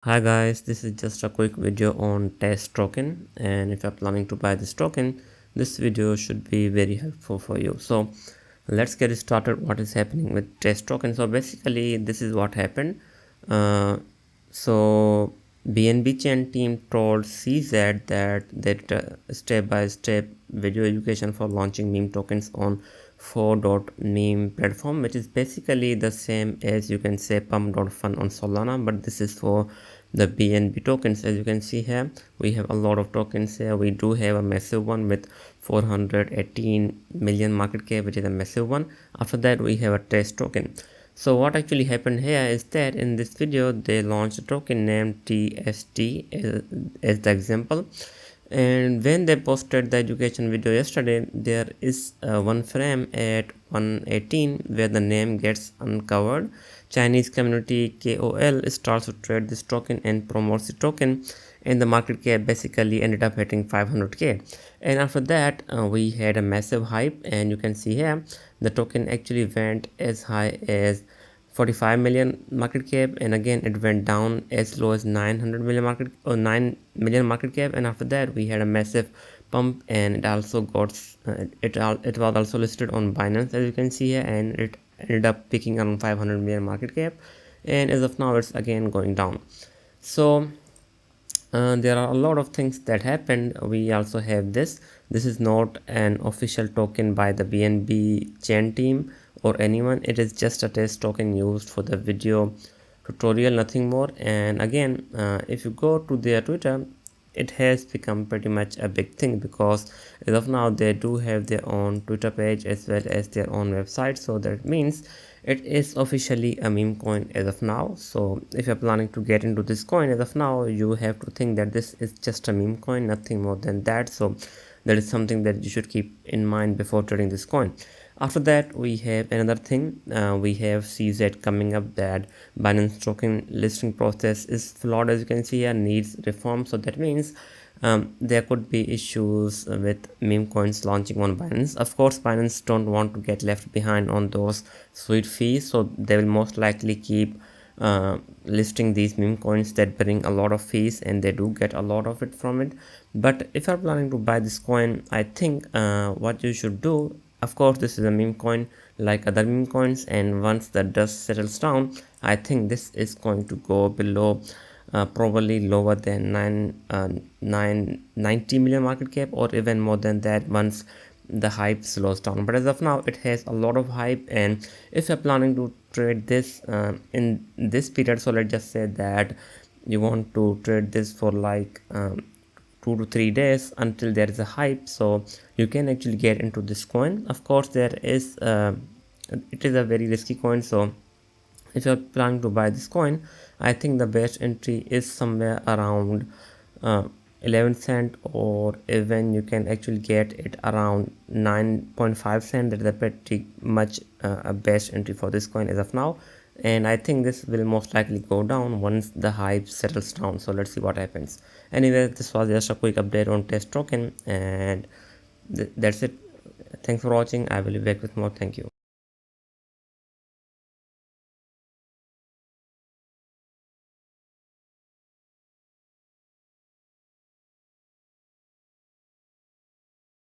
Hi guys, this is just a quick video on TST token, and if you're planning to buy this token, this video should be very helpful for you. So let's get started. What is happening with TST token? So basically this is what happened. So BNB Chain Team told CZ that step-by-step video education for launching meme tokens on four.meme platform, which is basically the same as you can say pump.fun on Solana, but this is for the BNB tokens. As you can see here, we have a lot of tokens here. We do have a massive one with 418 million market cap, which is a massive one. After that, we have a TST token. So what actually happened here is that in this video they launched a token named TST as the example, and when they posted the education video yesterday, there is one frame at 118 where the name gets uncovered. Chinese community KOL starts to trade this token and promotes the token, and the market cap basically ended up hitting 500k. And after that we had a massive hype, and you can see here the token actually went as high as 45 million market cap, and again it went down as low as 900 million market or 9 million market cap. And after that we had a massive pump, and it also got it was also listed on Binance, as you can see here, and it ended up picking around 500 million market cap, and as of now it's again going down. So there are a lot of things that happened. We also have this is not an official token by the BNB chain team or anyone. It is just a TST token used for the video tutorial, nothing more. And again, if you go to their Twitter, it has become pretty much a big thing, because as of now they do have their own Twitter page as well as their own website. So that means it is officially a meme coin as of now. So if you're planning to get into this coin, as of now you have to think that this is just a meme coin, nothing more than that. So that is something that you should keep in mind before trading this coin. After that we have another thing. We have CZ coming up that Binance token listing process is flawed, as you can see here, needs reform. So that means there could be issues with meme coins launching on Binance. Of course Binance don't want to get left behind on those sweet fees, so they will most likely keep listing these meme coins that bring a lot of fees, and they do get a lot of it from it. But if you're planning to buy this coin, I think what you should do, of course this is a meme coin like other meme coins, and once the dust settles down, I think this is going to go below probably lower than 90 million market cap, or even more than that once the hype slows down. But as of now it has a lot of hype, and if you're planning to trade this in this period, so let's just say that you want to trade this for like 2 to 3 days until there is a hype, so you can actually get into this coin. Of course there is it is a very risky coin, so if you're planning to buy this coin, I think the best entry is somewhere around 11 cent, or even you can actually get it around 9.5 cent. That is a pretty much a best entry for this coin as of now, and I think this will most likely go down once the hype settles down. So let's see what happens. Anyway, this was just a quick update on TST token, and that's it. Thanks for watching. I will be back with more. Thank you.